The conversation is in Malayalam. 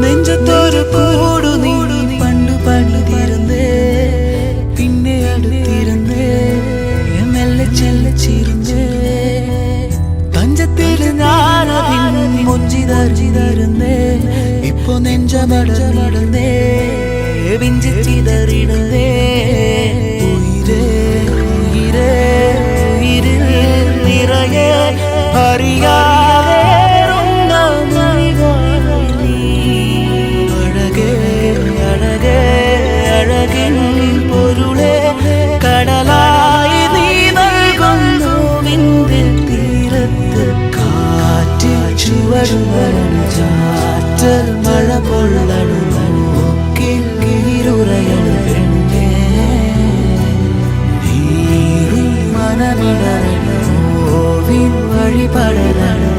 നെഞ്ചത്തൊരു കൂടു നീ പണ്ടു പണിതിരുന്നേ പിന്നെ അടുത്തിരുന്നേ മെല്ലെ ചെല്ലച്ചിരുന്നേ തഞ്ചത്തിൽ ഞാനതിൽ മുഞ്ചിതരുന്നേ ഇപ്പൊ നെഞ്ചമടർന്നിടുന്നേ വിഞ്ചി ചിതറിടുന്നേ ഉയിരേ ഉയിരേ ഉയിരിൽ നിറയെ അറിയാതെ അഴകേ അഴകിൻ പൊരുളെ കടലായി നീ നൽകുന്നു നിന്റെ തീരത്ത് കാറ്റിൽ ചുവടുകളു ചാറ്റൽ മഴ പൊള്ളണു മൂക്കിൽ കീരുറയണു പെണ്ണേ നീ മനമിടണു വഴിപടരണു